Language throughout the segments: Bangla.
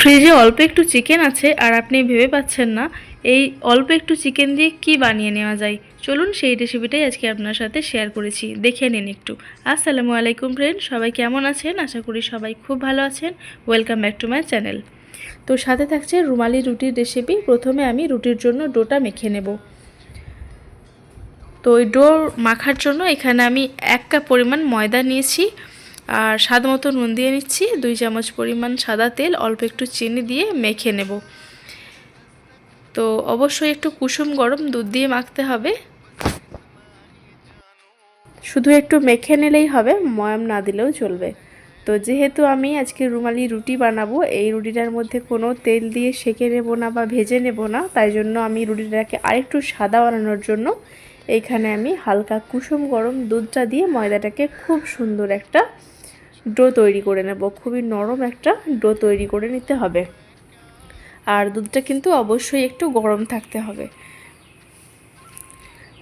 ফ্রিজে অল্প একটু চিকেন আছে আর আপনি ভেবে পাচ্ছেন না এই অল্প একটু চিকেন দিয়ে কি বানিয়ে নেওয়া যায়। চলুন সেই রেসিপিটাই আজকে আপনার সাথে শেয়ার করেছি, দেখে নিন একটু। আসসালামু আলাইকুম ফ্রেন্ড, সবাই কেমন আছেন? আশা করি সবাই খুব ভালো আছেন। Welcome back to my channel. তো সাথে থাকছে রুমালি রুটির রেসিপি। প্রথমে আমি রুটির জন্য ডোটা মেখে নেব। তো ওই ডো মাখার জন্য এখানে আমি 1 কাপ পরিমাণ ময়দা নিয়েছি আর স্বাদ মতো নুন দিয়ে নিচ্ছি, 2 চামচ পরিমাণ সাদা তেল, অল্প একটু চিনি দিয়ে মেখে নেব। তো অবশ্যই একটু কুসুম গরম দুধ দিয়ে মাখতে হবে, শুধু একটু মেখে নিলেই হবে, ময়াম না দিলেও চলবে। তো যেহেতু আমি আজকে রুমালি রুটি বানাবো, এই রুটিটার মধ্যে কোনো তেল দিয়ে সেঁকে নেব না বা ভেজে নেব না, তাই জন্য আমি রুটিটাকে আরেকটু সাদা বানানোর জন্য এইখানে আমি হালকা কুসুম গরম দুধটা দিয়ে ময়দাটাকে খুব সুন্দর একটা ডো তৈরি করে নেব। খুবই নরম একটা ডো তৈরি করে নিতে হবে, আর দুধটা কিন্তু অবশ্যই একটু গরম থাকতে হবে।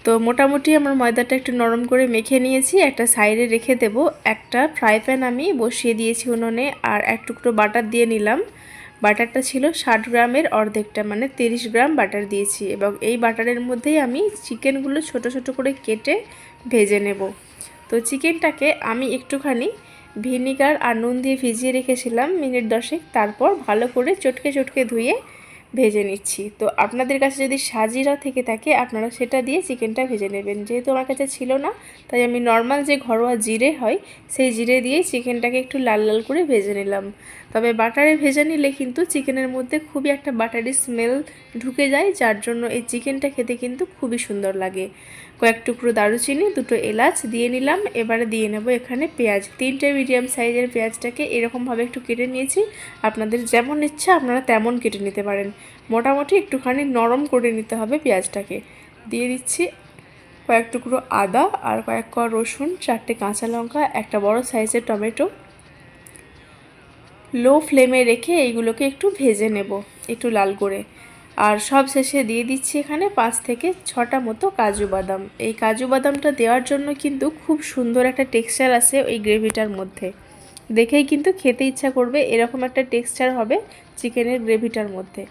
তো মোটামুটি আমার ময়দাটা একটু নরম করে মেখে নিয়েছি, একটা সাইডে রেখে দেব। একটা ফ্রাই প্যান আমি বসিয়ে দিয়েছি উনুনে, আর এক টুকরো বাটার দিয়ে নিলাম। বাটারটা ছিল 60 গ্রামের অর্ধেকটা, মানে 30 গ্রাম বাটার দিয়েছি, এবং এই বাটারের মধ্যেই আমি চিকেনগুলো ছোট ছোট করে কেটে ভেজে নেব। তো চিকেনটাকে আমি একটুখানি ভিনিগার আর নুন দিয়ে ভিজিয়ে রেখেছিলাম মিনিট 10, তারপর ভালো করে চটকে চটকে ধুয়ে ভেজে নিচ্ছি। তো আপনাদের কাছে যদি সাজিরা থেকে থাকে আপনারা সেটা দিয়ে চিকেনটা ভেজে নেবেন। যেহেতু আমার কাছে ছিল না, তাই আমি নর্মাল যে ঘরোয়া জিরে হয় সেই জিরে দিয়ে চিকেনটাকে একটু লাল লাল করে ভেজে নিলাম। তবে বাটারে ভেজে নিলে কিন্তু চিকেনের মধ্যে খুবই একটা বাটারি স্মেল ঢুকে যায়, যার জন্য এই চিকেনটা খেতে কিন্তু খুবই সুন্দর লাগে। কয়েক টুকরো দারুচিনি, 2টো এলাচ দিয়ে নিলাম। এবারে দিয়ে নেব এখানে পেঁয়াজ, 3টে মিডিয়াম সাইজের পেঁয়াজটাকে এরকমভাবে একটু কেটে নিয়েছি। আপনাদের যেমন ইচ্ছা আপনারা তেমন কেটে নিতে পারেন। মোটামুটি একটুখানি নরম করে নিতে হবে পেঁয়াজটাকে। দিয়ে দিচ্ছি কয়েক টুকরো আদা আর কয়েক কোয়া রসুন, 4টে কাঁচা লঙ্কা, একটা বড় সাইজের টমেটো। লো ফ্লেমে রেখে এইগুলোকে একটু ভেজে নেব একটু লাল করে। আর সব শেষে দিয়ে দিচ্ছি এখানে 5 থেকে 6টা মতো কাজু বাদাম। এই কাজু বাদামটা দেওয়ার জন্য কিন্তু খুব সুন্দর একটা টেক্সচার আসে ওই গ্রেভিটার মধ্যে, দেখেই কিন্তু খেতে ইচ্ছা করবে। এরকম একটা টেক্সচার হবে চিকেনের গ্রেভিটার মধ্যে।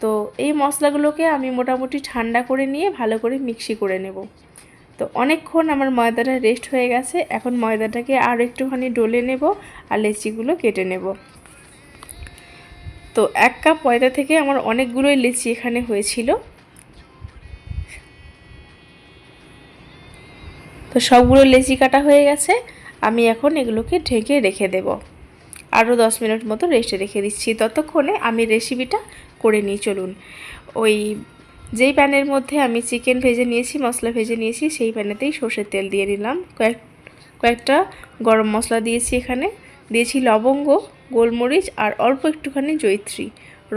তো এই মশলাগুলোকে আমি মোটামুটি ঠান্ডা করে নিয়ে ভালো করে মিক্সি করে নেব। তো অনেকক্ষণ আমার ময়দাটা রেস্ট হয়ে গেছে, এখন ময়দাটাকে আর একটুখানি ডলে নেব আর লেচিগুলো কেটে নেব। তো 1 কাপ ময়দা থেকে আমার অনেকগুলোই লেচি এখানে হয়েছিল। তো সবগুলো লেচি কাটা হয়ে গেছে, আমি এখন এগুলোকে ঢেকে রেখে দেব। আরও 10 মিনিট মতো রেস্টে রেখে দিচ্ছি। ততক্ষণে আমি রেসিপিটা করে নিই। চলুন, ওই যেই প্যানের মধ্যে আমি চিকেন ভেজে নিয়েছি, মশলা ভেজে নিয়েছি, সেই প্যানেতেই সর্ষের তেল দিয়ে নিলাম। কয়েকটা গরম মশলা দিয়েছি, এখানে দিয়েছি লবঙ্গ, গোলমরিচ আর অল্প একটুখানি জয়িত্রী,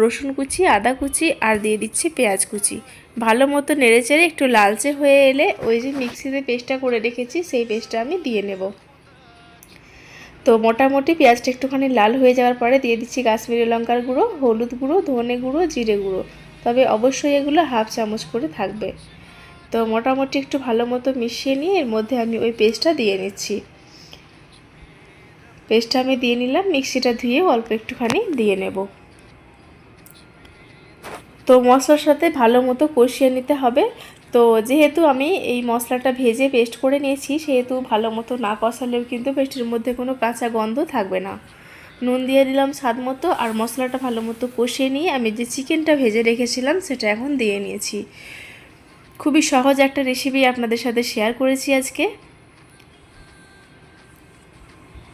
রসুন কুচি, আদা কুচি, আর দিয়ে দিচ্ছি পেঁয়াজ কুচি। ভালো মতো নেড়েচেড়ে একটু লালচে হয়ে এলে ওই যে মিক্সিতে পেস্টটা করে রেখেছি সেই পেস্টটা আমি দিয়ে নেব। তো মোটামুটি পেঁয়াজটা একটুখানি লাল হয়ে যাওয়ার পরে দিয়ে দিচ্ছি কাশ্মীরি লঙ্কার গুঁড়ো, হলুদ গুঁড়ো, ধনে গুঁড়ো, জিরে গুঁড়ো। তবে অবশ্যই এগুলো হাফ চামচ করে থাকবে। তো মোটামুটি একটু ভালো মতো মিশিয়ে নিয়ে এর মধ্যে আমি ওই পেস্টটা দিয়ে নিচ্ছি। পেস্টটা আমি দিয়ে নিলাম, মিক্সিটা ধুয়ে অল্প একটুখানি দিয়ে নেব। তো মশলার সাথে ভালো মতো কষিয়ে নিতে হবে। তো যেহেতু আমি এই মশলাটা ভেজে পেস্ট করে নিয়েছি, সেহেতু ভালো মতো না কষালেও কিন্তু পেস্টের মধ্যে কোনো কাঁচা গন্ধ থাকবে না। নুন দিয়ে দিলাম স্বাদ মতো, আর মশলাটা ভালো মতো কষিয়ে নিয়ে আমি যে চিকেনটা ভেজে রেখেছিলাম সেটা এখন দিয়ে নিয়েছি। খুবই সহজ একটা রেসিপি আপনাদের সাথে শেয়ার করেছি আজকে।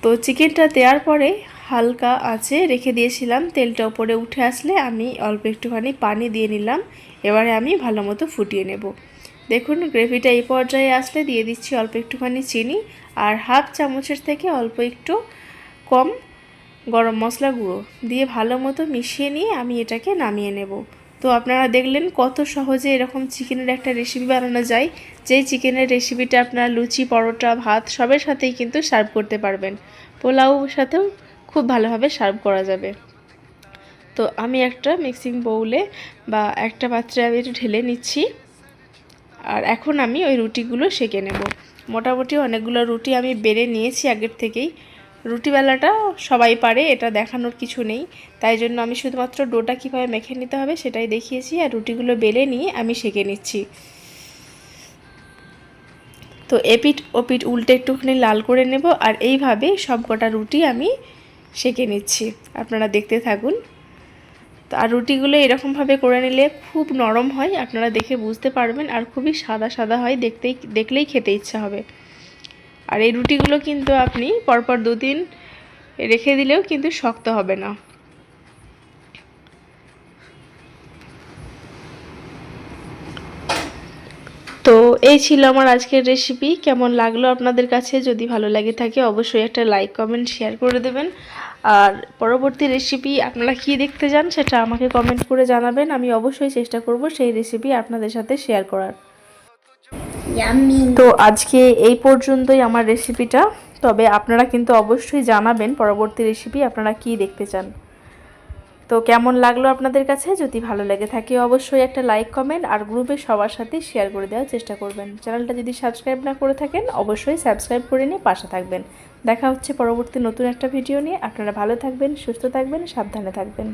তো চিকেনটা দেওয়ার পরে হালকা আঁচে রেখে দিয়েছিলাম, তেলটা উপরে উঠে আসলে আমি অল্প একটুখানি পানি দিয়ে নিলাম। এবারে আমি ভালো মতো ফুটিয়ে নেব। দেখুন গ্রেভিটা এই পর্যায়ে আসলে দিয়ে দিচ্ছি অল্প একটুখানি চিনি, আর হাফ চামচের থেকে অল্প একটু কম গরম মশলা গুঁড়ো দিয়ে ভালো মতো মিশিয়ে নিয়ে আমি এটাকে নামিয়ে নেব। তো আপনারা দেখলেন কত সহজে এরকম চিকেনের একটা রেসিপি বানানো যায়, যেই চিকেনের রেসিপিটা আপনারা লুচি, পরোটা, ভাত সবের সাথেই কিন্তু সার্ভ করতে পারবেন। পোলাওর সাথেও খুব ভালোভাবে সার্ভ করা যাবে। তো আমি একটা মিক্সিং বাউলে বা একটা পাত্রে আমি একটু ঢেলে নিচ্ছি, আর এখন আমি ওই রুটিগুলো সেঁকে নেব। মোটামুটি অনেকগুলো রুটি আমি বেড়ে নিয়েছি আগের থেকেই। রুটি বেলাটা সবাই পারে, এটা দেখানোর কিছু নেই, তাই জন্য আমি শুধুমাত্র ডোটা কীভাবে মেখে নিতে হবে সেটাই দেখিয়েছি, আর রুটিগুলো বেলে নিয়ে আমি সেঁকে নিচ্ছি। তো এপিঠ ওপিঠ উল্টে একটুখানি লাল করে নেব, আর এইভাবে সব কটা রুটি আমি সেঁকে নিচ্ছি, আপনারা দেখতে থাকুন। তো আর রুটিগুলো এরকমভাবে করে নিলে খুব নরম হয়, আপনারা দেখে বুঝতে পারবেন, আর খুবই সাদা সাদা হয়, দেখলেই খেতে ইচ্ছা হবে। আর এই রুটিগুলো কিন্তু আপনি পরপর 2 দিন রেখে দিলেও কিন্তু শক্ত হবে না। তো এই ছিল আমার আজকের রেসিপি। কেমন লাগলো আপনাদের কাছে? যদি ভালো লাগে থাকে অবশ্যই একটা লাইক কমেন্ট শেয়ার করে দেবেন। আর পরবর্তী রেসিপি আপনারা কী দেখতে চান সেটা আমাকে কমেন্ট করে জানাবেন, আমি অবশ্যই চেষ্টা করব সেই রেসিপি আপনাদের সাথে শেয়ার করার। তো আজকে এই পর্যন্তই আমার রেসিপিটা, তবে আপনারা কিন্তু অবশ্যই জানাবেন পরবর্তী রেসিপি আপনারা কী দেখতে চান। তো কেমন লাগলো আপনাদের কাছে? যদি ভালো লেগে থাকে অবশ্যই একটা লাইক কমেন্ট আর গ্রুপে সবার সাথে শেয়ার করে দেওয়ার চেষ্টা করবেন। চ্যানেলটা যদি সাবস্ক্রাইব না করে থাকেন অবশ্যই সাবস্ক্রাইব করে নিয়ে পাশে থাকবেন। দেখা হচ্ছে পরবর্তী নতুন একটা ভিডিও নিয়ে। আপনারা ভালো থাকবেন, সুস্থ থাকবেন, সাবধানে থাকবেন।